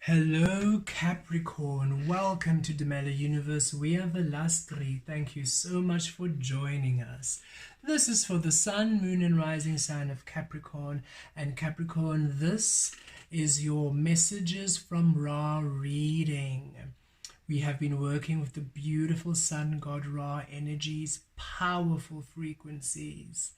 Hello Capricorn, welcome to the Mela Universe. We are Vel'Astri. Thank you so much for joining us. This is for the Sun, Moon and Rising sign of Capricorn. And Capricorn, this is your messages from Ra reading. We have been working with the beautiful Sun God Ra energies, powerful frequencies,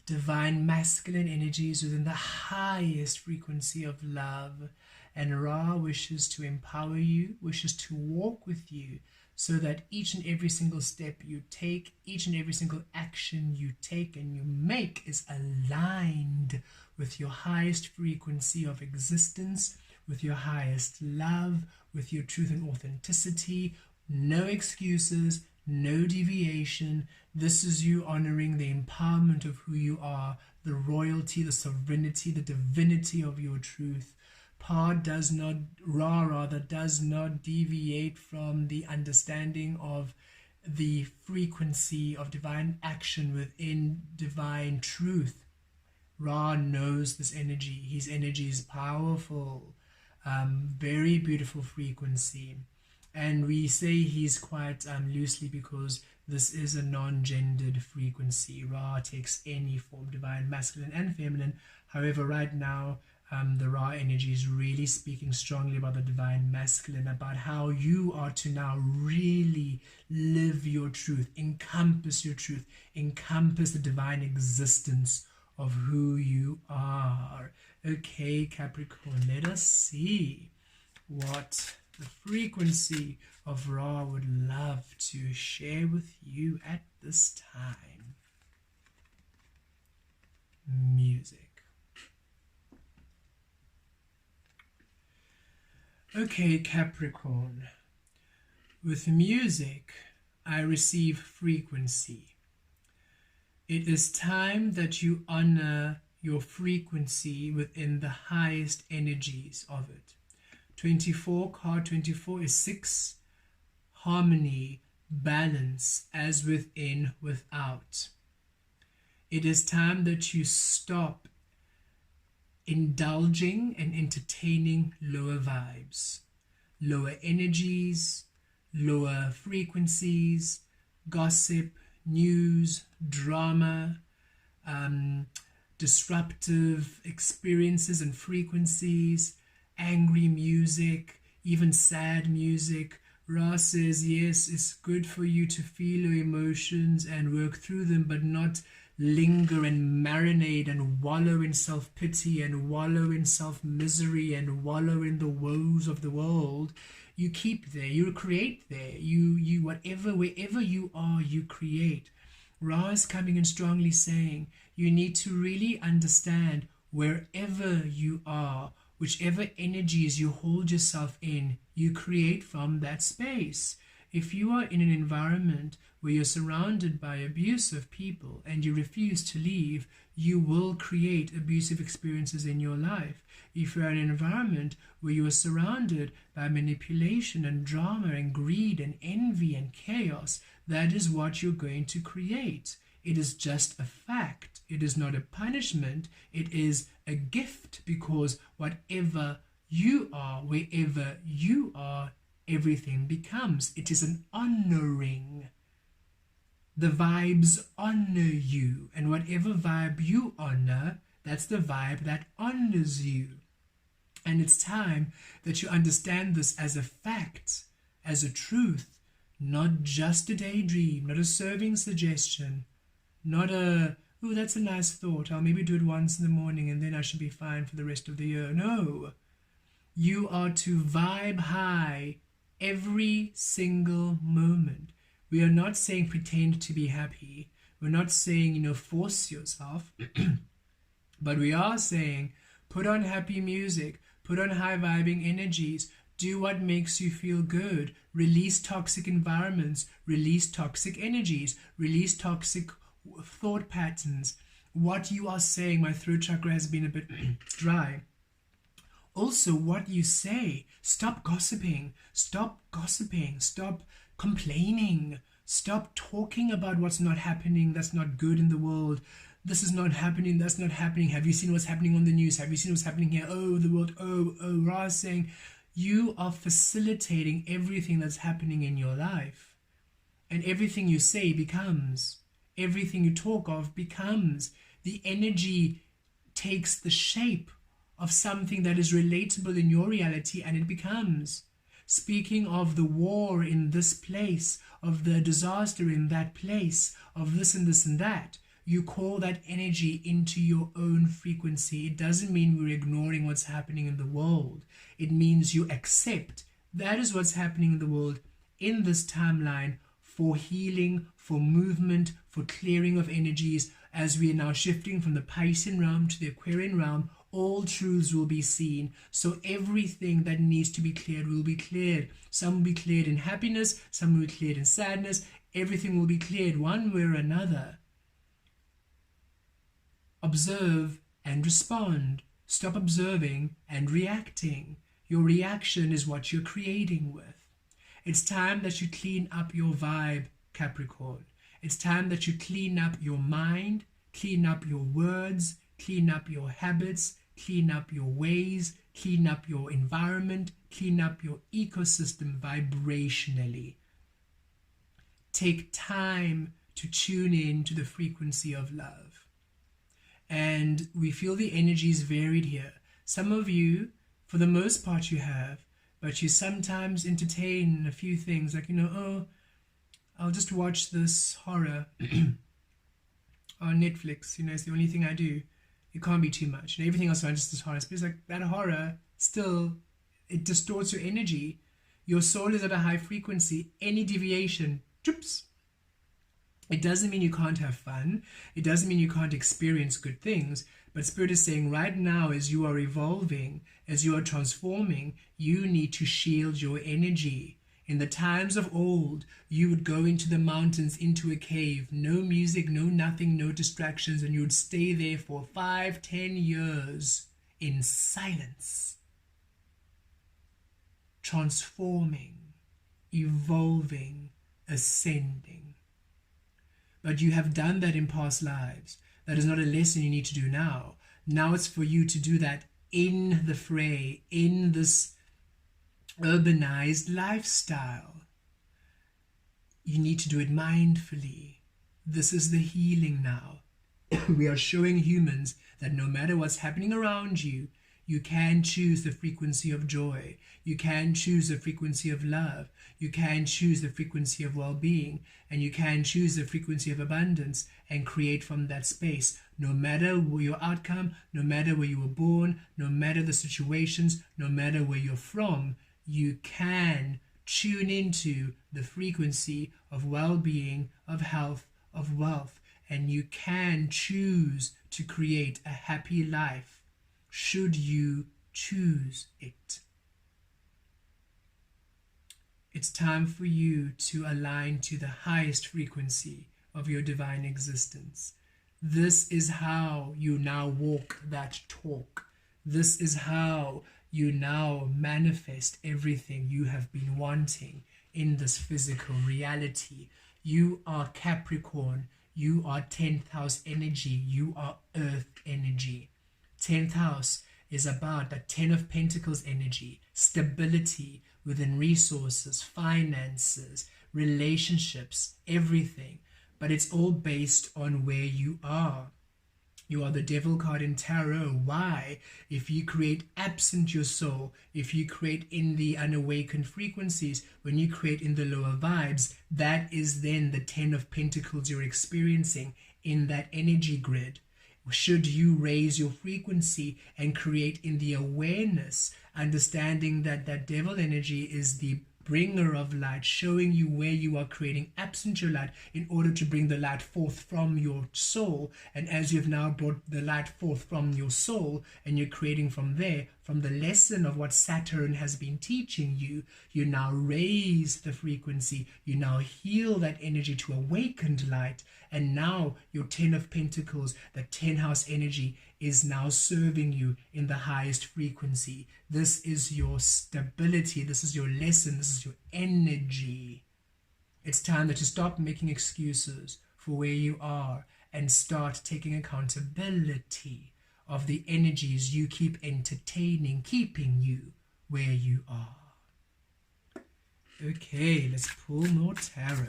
divine masculine energies within the highest frequency of love. And Ra wishes to empower you, wishes to walk with you so that each and every single step you take, each and every single action you take and you make is aligned with your highest frequency of existence, with your highest love, with your truth and authenticity. No excuses, no deviation. This is you honoring the empowerment of who you are, the royalty, the sovereignty, the divinity of your truth. Ra does not deviate from the understanding of the frequency of divine action within divine truth. Ra knows this energy. His energy is powerful, very beautiful frequency. And we say he's quite loosely because this is a non-gendered frequency. Ra takes any form, divine, masculine and feminine. However, right now, the Ra energy is really speaking strongly about the divine masculine, about how you are to now really live your truth, encompass the divine existence of who you are. Okay, Capricorn, let us see what the frequency of Ra would love to share with you at this time. Music. Okay, Capricorn, with music, I receive frequency. It is time that you honor your frequency within the highest energies of it. Card 24 is 6, harmony, balance, as within, without. It is time that you stop indulging and entertaining lower vibes, lower energies, lower frequencies, gossip, news, drama, disruptive experiences and frequencies, angry music, even sad music. Ra says, yes, it's good for you to feel your emotions and work through them, but not linger and marinate and wallow in self-pity and wallow in self-misery and wallow in the woes of the world. You keep there, you create there, you wherever you are, you create. Ra is coming in strongly saying you need to really understand wherever you are, whichever energies you hold yourself in, you create from that space. If you are in an environment where you're surrounded by abusive people and you refuse to leave, you will create abusive experiences in your life. If you're in an environment where you are surrounded by manipulation and drama and greed and envy and chaos, that is what you're going to create. It is just a fact. It is not a punishment. It is a gift, because whatever you are, wherever you are, everything becomes. It is an honoring. The vibes honor you, and whatever vibe you honor, that's the vibe that honors you. And it's time that you understand this as a fact, as a truth, not just a daydream, not a serving suggestion, not a, oh, that's a nice thought, I'll maybe do it once in the morning and then I should be fine for the rest of the year. No, you are to vibe high every single moment. We are not saying pretend to be happy. We're not saying, force yourself. But we are saying put on happy music, put on high vibing energies, do what makes you feel good, release toxic environments, release toxic energies, release toxic thought patterns. What you are saying, my throat chakra has been a bit dry. Also, what you say, stop gossiping, stop complaining, stop talking about what's not happening, that's not good in the world. this is not happening, that's not happening, have you seen what's happening on the news, have you seen what's happening here, oh the world, oh Ra is saying you are facilitating everything that's happening in your life, and everything you say becomes, everything you talk of becomes, the energy takes the shape of something that is relatable in your reality, and it becomes. Speaking of the war in this place, of the disaster in that place, of this and this and that, you call that energy into your own frequency. It doesn't mean we're ignoring what's happening in the world. It means you accept that is what's happening in the world in this timeline, for healing, for movement, for clearing of energies. As we are now shifting from the Piscean realm to the Aquarian realm, all truths will be seen. So everything that needs to be cleared will be cleared. Some will be cleared in happiness, some will be cleared in sadness. Everything will be cleared one way or another. Observe and respond. Stop observing and reacting. Your reaction is what you're creating with. It's time that you clean up your vibe, Capricorn. It's time that you clean up your mind, clean up your words, clean up your habits, clean up your ways, clean up your environment, clean up your ecosystem vibrationally. Take time to tune in to the frequency of love. And we feel the energies varied here. Some of you, for the most part you have, but you sometimes entertain a few things like, oh, I'll just watch this horror on Netflix. It's the only thing I do. It can't be too much. And everything else around just this horror. But it's like that horror still, it distorts your energy. Your soul is at a high frequency. Any deviation, choops. It doesn't mean you can't have fun. It doesn't mean you can't experience good things. But Spirit is saying right now, as you are evolving, as you are transforming, you need to shield your energy. In the times of old, you would go into the mountains, into a cave, no music, no nothing, no distractions, and you would stay there for 5-10 years in silence, transforming, evolving, ascending. But you have done that in past lives. That is not a lesson you need to do now. Now it's for you to do that in the fray, in this urbanized lifestyle. You need to do it mindfully. This is the healing now. We are showing humans that no matter what's happening around you, you can choose the frequency of joy. You can choose the frequency of love. You can choose the frequency of well-being. And you can choose the frequency of abundance and create from that space. No matter your outcome, no matter where you were born, no matter the situations, no matter where you're from, you can tune into the frequency of well-being, of health, of wealth, and you can choose to create a happy life should you choose it. It's time for you to align to the highest frequency of your divine existence. This is how you now walk that talk. This is how you now manifest everything you have been wanting in this physical reality. You are Capricorn. You are 10th house energy. You are earth energy. 10th house is about the 10 of Pentacles energy, stability within resources, finances, relationships, everything. But it's all based on where you are. You are the devil card in tarot. Why? If you create absent your soul, if you create in the unawakened frequencies, when you create in the lower vibes, that is then the 10 of Pentacles you're experiencing in that energy grid. Should you raise your frequency and create in the awareness, understanding that that devil energy is the bringer of light, showing you where you are creating absent your light in order to bring the light forth from your soul. And as you've now brought the light forth from your soul and you're creating from there, from the lesson of what Saturn has been teaching you, you now raise the frequency, you now heal that energy to awakened light, and now your 10 of Pentacles, the 10 house energy, is now serving you in the highest frequency. This is your stability, this is your lesson, this is your energy. It's time that you stop making excuses for where you are and start taking accountability of the energies you keep entertaining, keeping you where you are. Okay, let's pull more tarot.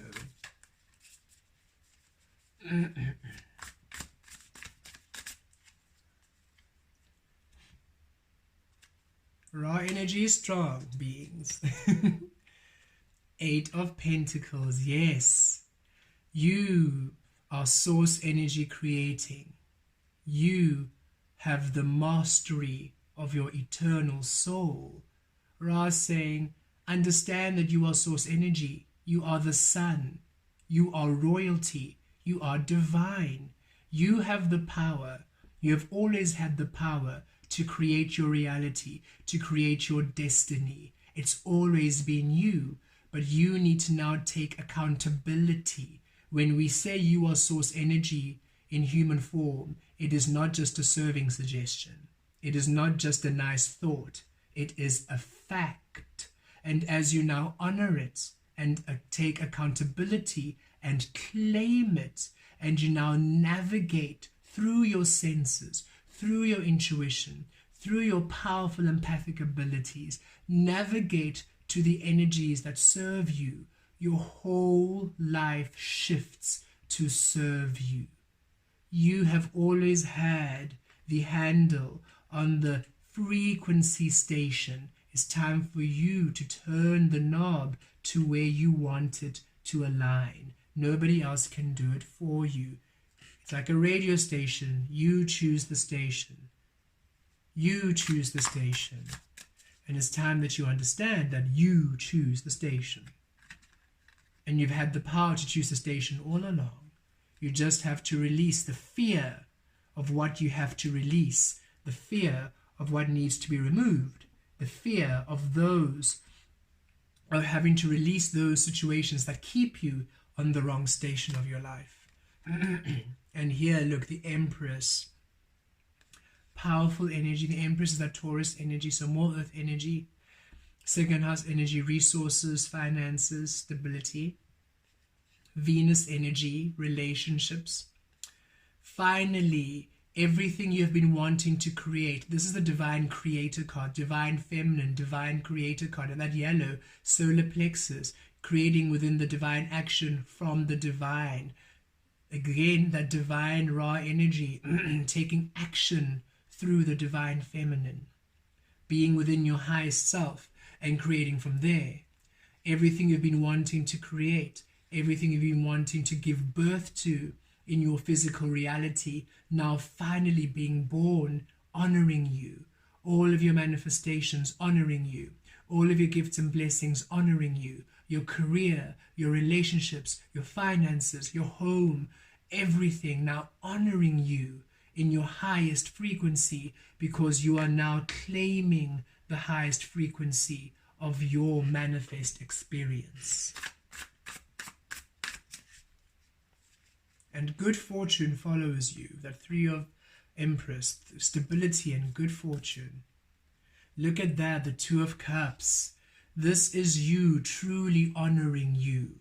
Raw energy, strong beings. Eight of Pentacles, yes. You are source energy creating. You have the mastery of your eternal soul. Ra saying, understand that you are source energy. You are the sun. You are royalty. You are divine. You have the power. You have always had the power to create your reality, to create your destiny. It's always been you, but you need to now take accountability. When we say you are source energy in human form, it is not just a serving suggestion. It is not just a nice thought. It is a fact. And as you now honor it and take accountability and claim it, and you now navigate through your senses, through your intuition, through your powerful empathic abilities, navigate to the energies that serve you, your whole life shifts to serve you. You have always had the handle on the frequency station. It's time for you to turn the knob to where you want it to align. Nobody else can do it for you. It's like a radio station. You choose the station. You choose the station. And it's time that you understand that you choose the station. And you've had the power to choose the station all along. You just have to release the fear of what you have to release, the fear of what needs to be removed, the fear of having to release those situations that keep you on the wrong station of your life. And here, look, the Empress. Powerful energy. The Empress is that Taurus energy, so more earth energy. Second house energy, resources, finances, stability. Venus energy, relationships. Finally, everything you've been wanting to create. This is the divine creator card, divine feminine, divine creator card, and that yellow, solar plexus, creating within the divine action from the divine. Again, that divine raw energy, taking action through the divine feminine, being within your highest self and creating from there. Everything you've been wanting to create, everything you've been wanting to give birth to in your physical reality, now finally being born, honoring you. All of your manifestations honoring you. All of your gifts and blessings honoring you. Your career, your relationships, your finances, your home, everything now honoring you in your highest frequency, because you are now claiming the highest frequency of your manifest experience. And good fortune follows you. That Three of Empress, stability and good fortune. Look at that, the Two of Cups. This is you truly honoring you.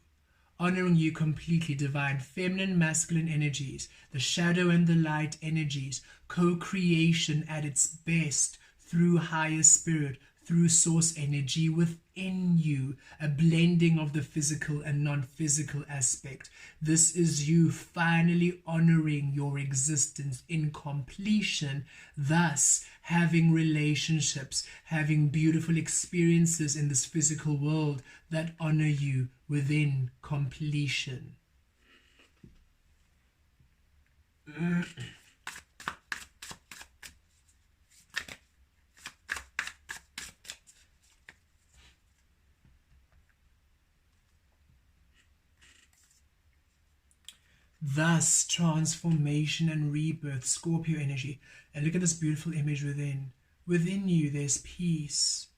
Honoring you completely, divine feminine, masculine energies, the shadow and the light energies, co-creation at its best through higher spirit, through source energy within you, a blending of the physical and non-physical aspect. This is you finally honoring your existence in completion, thus having relationships, having beautiful experiences in this physical world that honor you within completion. Thus, transformation and rebirth, Scorpio energy. And look at this beautiful image within. Within you, there's peace.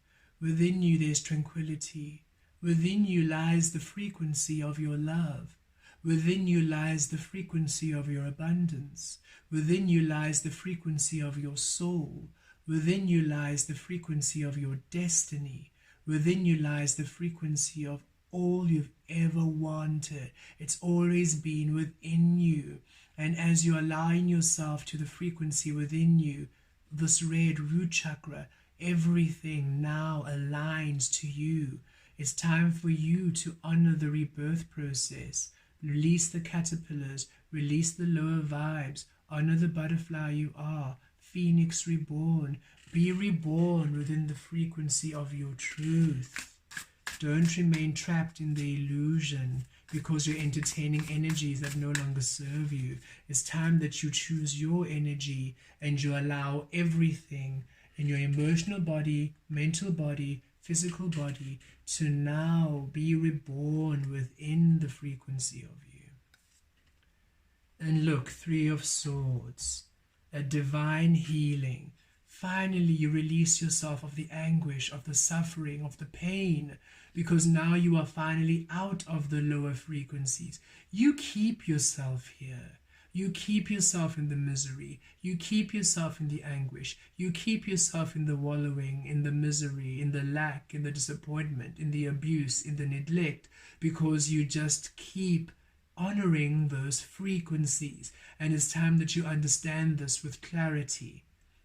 Within you, there's tranquility. Within you lies the frequency of your love. Within you lies the frequency of your abundance. Within you lies the frequency of your soul. Within you lies the frequency of your destiny. Within you lies the frequency of all you've ever wanted. It's always been within you. And as you align yourself to the frequency within you, this red root chakra, everything now aligns to you. It's time for you to honor the rebirth process. Release the caterpillars, release the lower vibes, honor the butterfly you are, phoenix reborn. Be reborn within the frequency of your truth. Don't remain trapped in the illusion because you're entertaining energies that no longer serve you. It's time that you choose your energy and you allow everything in your emotional body, mental body, physical body to now be reborn within the frequency of you. And look, Three of Swords, a divine healing. Finally, you release yourself of the anguish, of the suffering, of the pain, because now you are finally out of the lower frequencies. You keep yourself here. You keep yourself in the misery. You keep yourself in the anguish. You keep yourself in the wallowing, in the misery, in the lack, in the disappointment, in the abuse, in the neglect, because you just keep honoring those frequencies. And it's time that you understand this with clarity.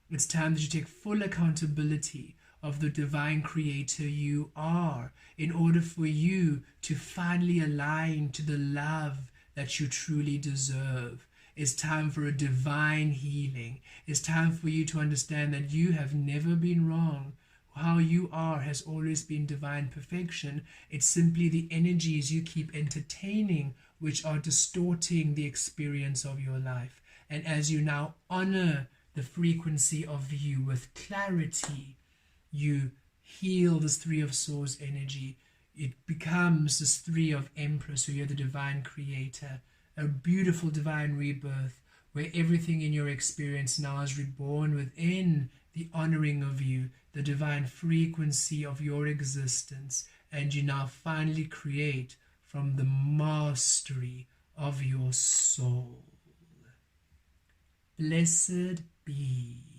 It's time that you take full accountability of the divine creator you are in order for you to finally align to the love that you truly deserve. It's time for a divine healing. It's time for you to understand that you have never been wrong. How you are has always been divine perfection. It's simply the energies you keep entertaining which are distorting the experience of your life. And as you now honor the frequency of you with clarity, you heal this Three of Swords energy. It becomes this Three of Empress, so you're the divine creator, a beautiful divine rebirth where everything in your experience now is reborn within the honoring of you, the divine frequency of your existence, and you now finally create from the mastery of your soul. Blessed be.